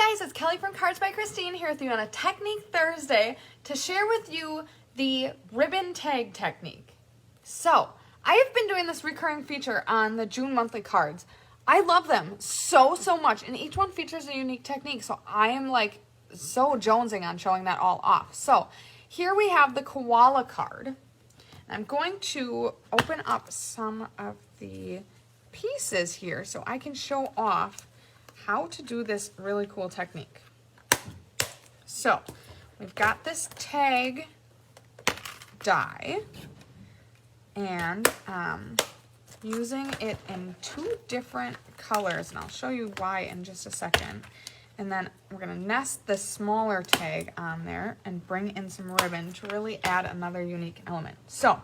Hi guys, it's Kelly from Cards by Christine here with you on a Technique Thursday to share with you the ribbon tag technique. So, I have been doing this recurring feature on the June monthly cards. I love them so much, and each one features a unique technique, so I am like so jonesing on showing that all off. So, here we have the koala card. I'm going to open up some of the pieces here so I can show off how to do this really cool technique. So we've got this tag die and using it in two different colors, and I'll show you why in just a second. And then we're gonna nest the smaller tag on there and bring in some ribbon to really add another unique element. So I'm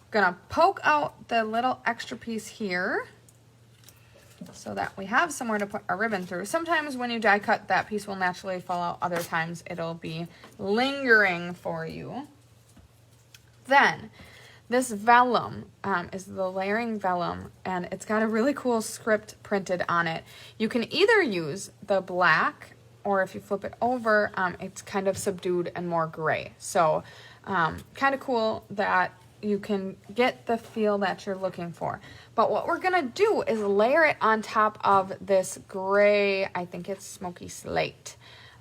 gonna poke out the little extra piece here so that we have somewhere to put our ribbon through. Sometimes when you die cut, that piece will naturally fall out. Other times it'll be lingering for you. Then this vellum is the layering vellum, and it's got a really cool script printed on it. You can either use the black, or if you flip it over, it's kind of subdued and more gray. So kind of cool that you can get the feel that you're looking for. But what we're gonna do is layer it on top of this gray, I think it's smoky slate.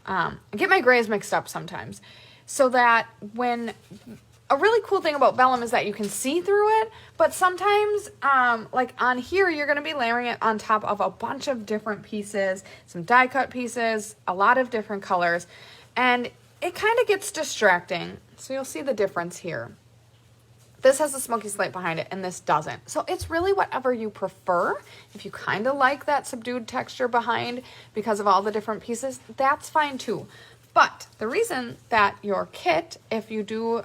I get my grays mixed up sometimes. So that when, a really cool thing about vellum is that you can see through it, but sometimes, like on here, you're gonna be layering it on top of a bunch of different pieces, some die cut pieces, a lot of different colors, and it kind of gets distracting. So you'll see the difference here. This has a smoky slate behind it, and this doesn't. So it's really whatever you prefer. If you kind of like that subdued texture behind because of all the different pieces, that's fine too. But the reason that your kit, if you do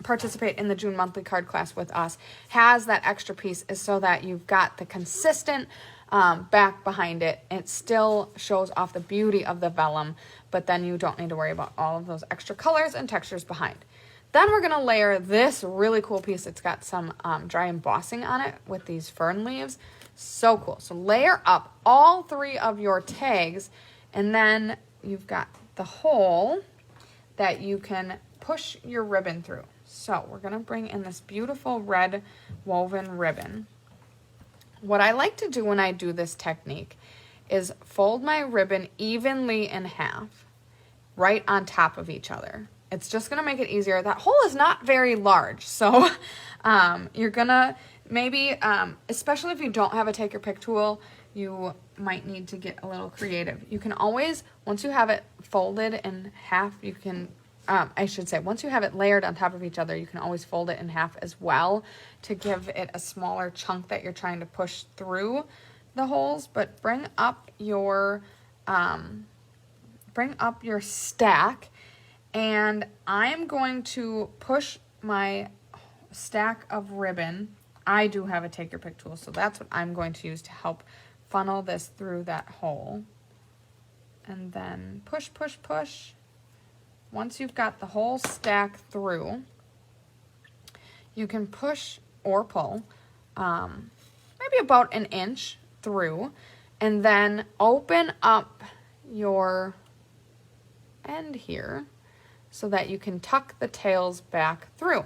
participate in the June monthly card class with us, has that extra piece is so that you've got the consistent back behind it. It still shows off the beauty of the vellum, but then you don't need to worry about all of those extra colors and textures behind. Then we're gonna layer this really cool piece. It's got some dry embossing on it with these fern leaves. So cool. So layer up all three of your tags, and then you've got the hole that you can push your ribbon through. So we're gonna bring in this beautiful red woven ribbon. What I like to do when I do this technique is fold my ribbon evenly in half, right on top of each other. It's just gonna make it easier. That hole is not very large, so you're gonna maybe, especially if you don't have a take your pick tool, you might need to get a little creative. You can always, once you have it folded in half, you can, I should say, once you have it layered on top of each other, you can always fold it in half as well to give it a smaller chunk that you're trying to push through the holes. But bring up your stack, and I'm going to push my stack of ribbon. I do have a take your pick tool, so that's what I'm going to use to help funnel this through that hole. And then push, push, push. Once you've got the whole stack through, you can push or pull maybe about an inch through, and then open up your end here so that you can tuck the tails back through.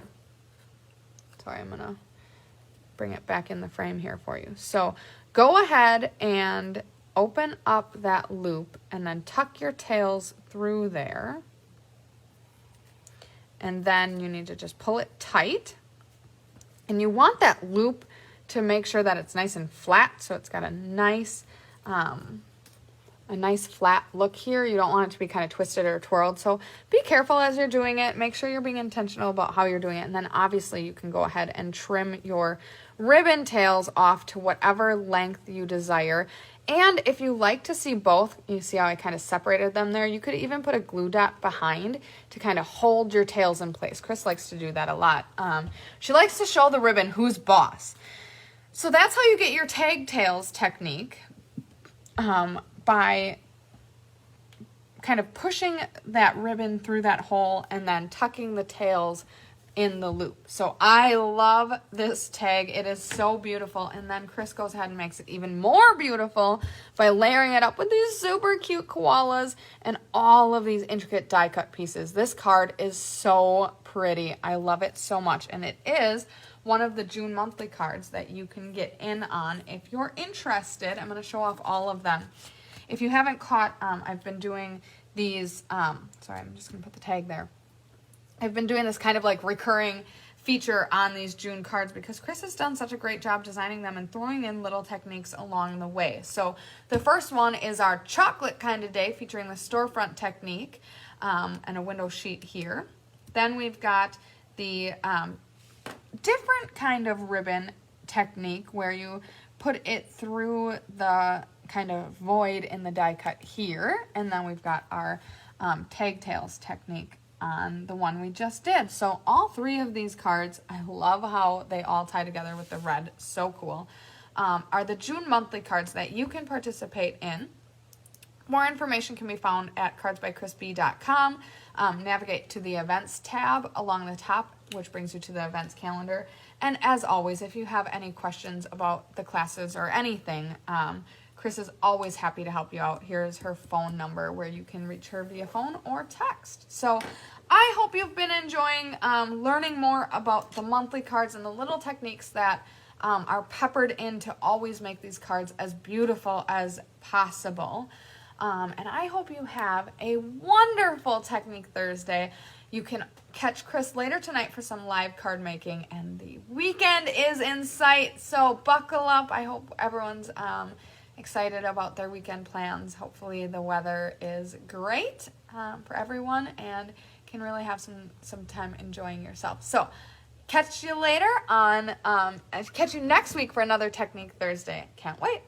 Sorry, I'm gonna bring it back in the frame here for you. So go ahead and open up that loop and then tuck your tails through there. And then you need to just pull it tight. And you want that loop to make sure that it's nice and flat, so it's got a nice flat look here. You don't want it to be kind of twisted or twirled, so be careful as you're doing it. Make sure you're being intentional about how you're doing it, and then obviously you can go ahead and trim your ribbon tails off to whatever length you desire. And if you like to see both, you see how I kind of separated them there, you could even put a glue dot behind to kind of hold your tails in place. Chris likes to do that a lot. She likes to show the ribbon who's boss. So that's how you get your tag tails technique, by kind of pushing that ribbon through that hole and then tucking the tails in the loop. So I love this tag. It is so beautiful. And then Chris goes ahead and makes it even more beautiful by layering it up with these super cute koalas and all of these intricate die cut pieces. This card is so pretty. I love it so much. And it is one of the June monthly cards that you can get in on if you're interested. I'm going to show off all of them. If you haven't caught, I've been doing these, sorry, I'm just going to put the tag there. I've been doing this kind of like recurring feature on these June cards because Chris has done such a great job designing them and throwing in little techniques along the way. So the first one is our chocolate kind of day featuring the storefront technique and a window sheet here. Then we've got the different kind of ribbon technique where you put it through the kind of void in the die cut here. And then we've got our tag tails technique on the one we just did. So all three of these cards, I love how they all tie together with the red, so cool, are the June monthly cards that you can participate in. More information can be found at cardsbychrisb.com. Navigate to the events tab along the top, which brings you to the events calendar. And as always, if you have any questions about the classes or anything, Chris is always happy to help you out. Here's her phone number where you can reach her via phone or text. So I hope you've been enjoying learning more about the monthly cards and the little techniques that are peppered in to always make these cards as beautiful as possible. And I hope you have a wonderful Technique Thursday. You can catch Chris later tonight for some live card making, and the weekend is in sight, so buckle up. I hope everyone's excited about their weekend plans. Hopefully the weather is great for everyone and can really have some time enjoying yourself. So catch you later on, catch you next week for another Technique Thursday. Can't wait.